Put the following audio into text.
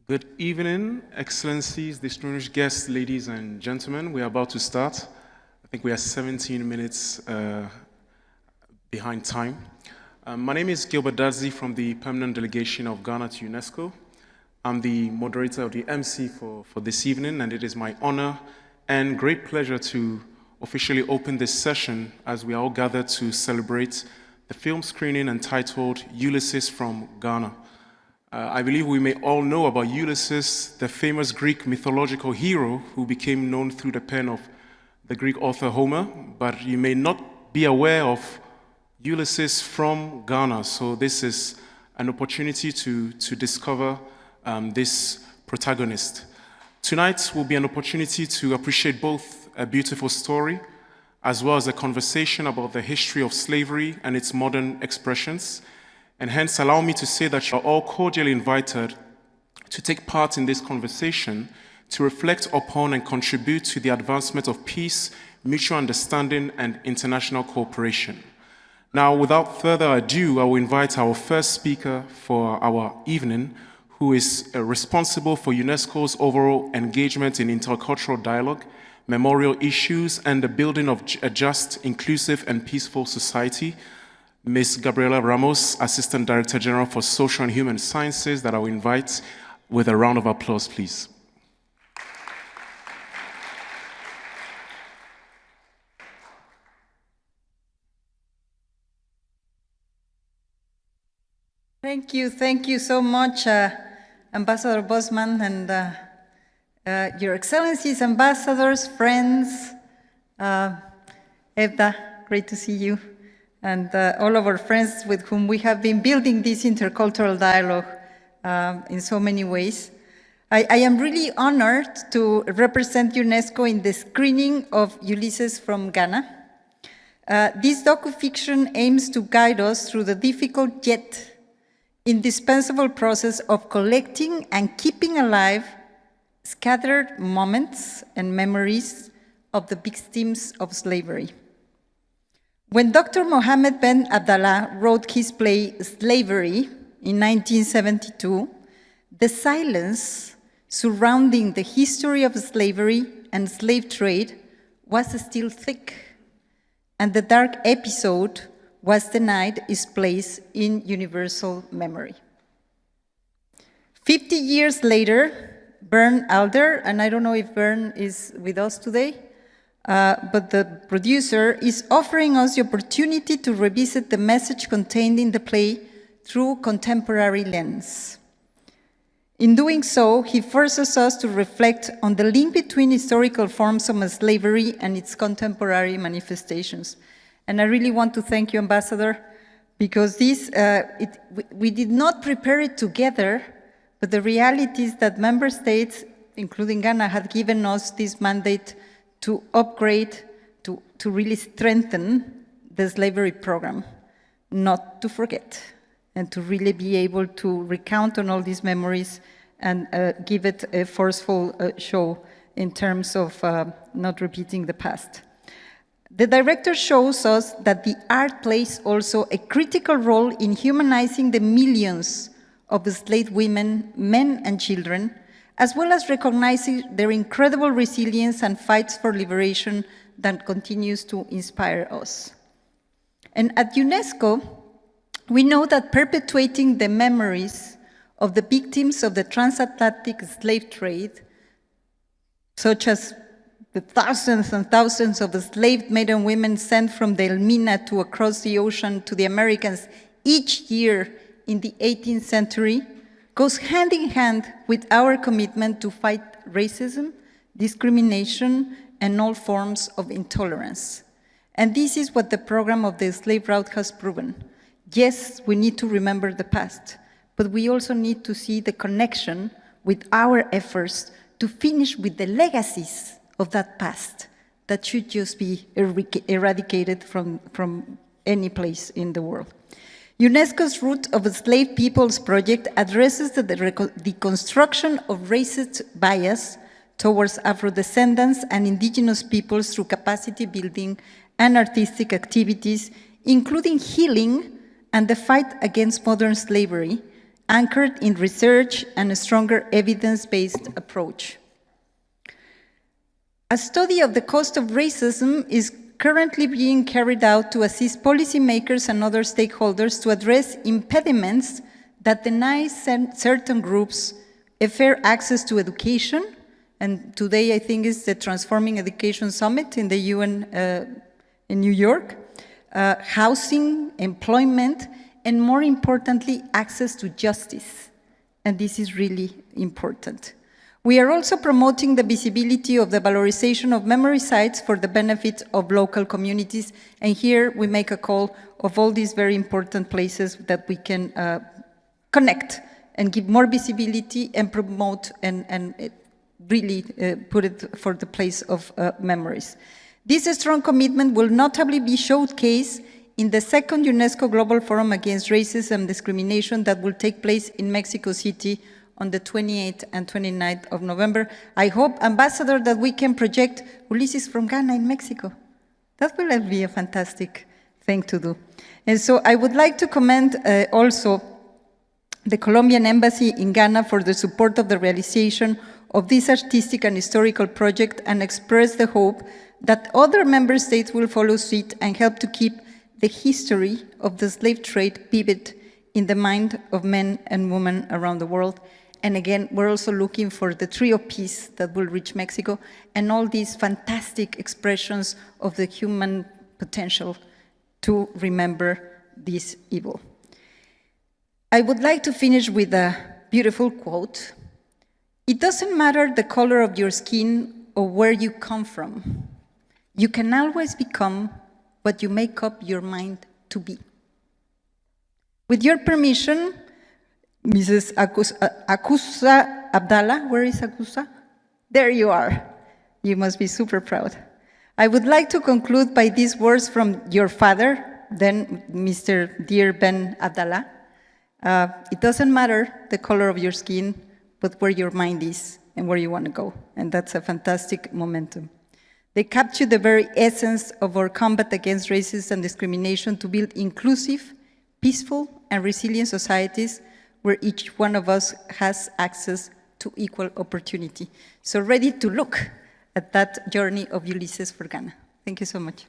Good evening, Excellencies, distinguished guests, ladies and gentlemen. We are about to start. I think we are 17 minutes behind time. My name is Gilbert Dadzi from the Permanent Delegation of Ghana to UNESCO. I'm the moderator of the MC for this evening, and it is my honor and great pleasure to officially open this session as we are all gathered to celebrate the film screening entitled Ulysses from Ghana. I believe we may all know about Ulysses, the famous Greek mythological hero who became known through the pen of the Greek author Homer, but you may not be aware of Ulysses from Ghana. So this is an opportunity to discover this protagonist. Tonight will be an opportunity to appreciate both a beautiful story as well as a conversation about the history of slavery and its modern expressions. And hence, allow me to say that you are all cordially invited to take part in this conversation, to reflect upon and contribute to the advancement of peace, mutual understanding, and international cooperation. Now, without further ado, I will invite our first speaker for our evening, who is responsible for UNESCO's overall engagement in intercultural dialogue, memorial issues, and the building of a just, inclusive, and peaceful society, Ms. Gabriela Ramos, Assistant Director-General for Social and Human Sciences, that I will invite with a round of applause, please. Thank you so much, Ambassador Bosman, and Your Excellencies, ambassadors, friends, Evda, great to see you, and all of our friends with whom we have been building this intercultural dialogue in so many ways. I am really honored to represent UNESCO in the screening of Ulysses from Ghana. This docufiction aims to guide us through the difficult yet indispensable process of collecting and keeping alive scattered moments and memories of the victims of slavery. When Dr. Mohammed Ben Abdallah wrote his play Slavery in 1972, the silence surrounding the history of slavery and slave trade was still thick, and the dark episode was denied its place in universal memory. 50 years later, Bern Alder, and I don't know if Bern is with us today, but the producer is offering us the opportunity to revisit the message contained in the play through contemporary lens. In doing so, he forces us to reflect on the link between historical forms of slavery and its contemporary manifestations. And I really want to thank you, Ambassador, because this, we did not prepare it together, but the reality is that member states, including Ghana, had given us this mandate to upgrade, to really strengthen the slavery program, not to forget, and to really be able to recount on all these memories and give it a forceful show in terms of not repeating the past. The director shows us that the art plays also a critical role in humanizing the millions of enslaved women, men, and children, as well as recognizing their incredible resilience and fights for liberation that continues to inspire us. And at UNESCO, we know that perpetuating the memories of the victims of the transatlantic slave trade, such as the thousands and thousands of enslaved men and women sent from the Elmina to across the ocean to the Americas each year in the 18th century, goes hand in hand with our commitment to fight racism, discrimination, and all forms of intolerance. And this is what the program of the slave route has proven. Yes, we need to remember the past, but we also need to see the connection with our efforts to finish with the legacies of that past that should just be eradicated from any place in the world. UNESCO's Root of Enslaved Peoples project addresses the deconstruction of racist bias towards Afro-descendants and indigenous peoples through capacity building and artistic activities, including healing and the fight against modern slavery, anchored in research and a stronger evidence-based approach. A study of the cost of racism is currently being carried out to assist policymakers and other stakeholders to address impediments that deny certain groups a fair access to education. And today, I think, is the Transforming Education Summit in the UN in New York, housing, employment, and more importantly, access to justice. And this is really important. We are also promoting the visibility of the valorization of memory sites for the benefit of local communities. And here we make a call of all these very important places that we can connect and give more visibility and promote and really put it for the place of memories. This strong commitment will notably be showcased in the second UNESCO Global Forum Against Racism and Discrimination that will take place in Mexico City on the 28th and 29th of November. I hope, Ambassador, that we can project Ulysses from Ghana in Mexico. That will be a fantastic thing to do. And so I would like to commend also the Colombian Embassy in Ghana for the support of the realization of this artistic and historical project and express the hope that other member states will follow suit and help to keep the history of the slave trade vivid in the mind of men and women around the world. And again, we're also looking for the Tree of Peace that will reach Mexico and all these fantastic expressions of the human potential to remember this evil. I would like to finish with a beautiful quote. It doesn't matter the color of your skin or where you come from. You can always become what you make up your mind to be. With your permission, Mrs. Akusa Abdallah, where is Akusa? There you are. You must be super proud. I would like to conclude by these words from your father, then Mr. Dear Ben Abdallah. It doesn't matter the color of your skin, but where your mind is and where you want to go. And that's a fantastic momentum. They capture the very essence of our combat against racism and discrimination to build inclusive, peaceful, and resilient societies where each one of us has access to equal opportunity. So ready to look at that journey of Ulysses for Ghana. Thank you so much.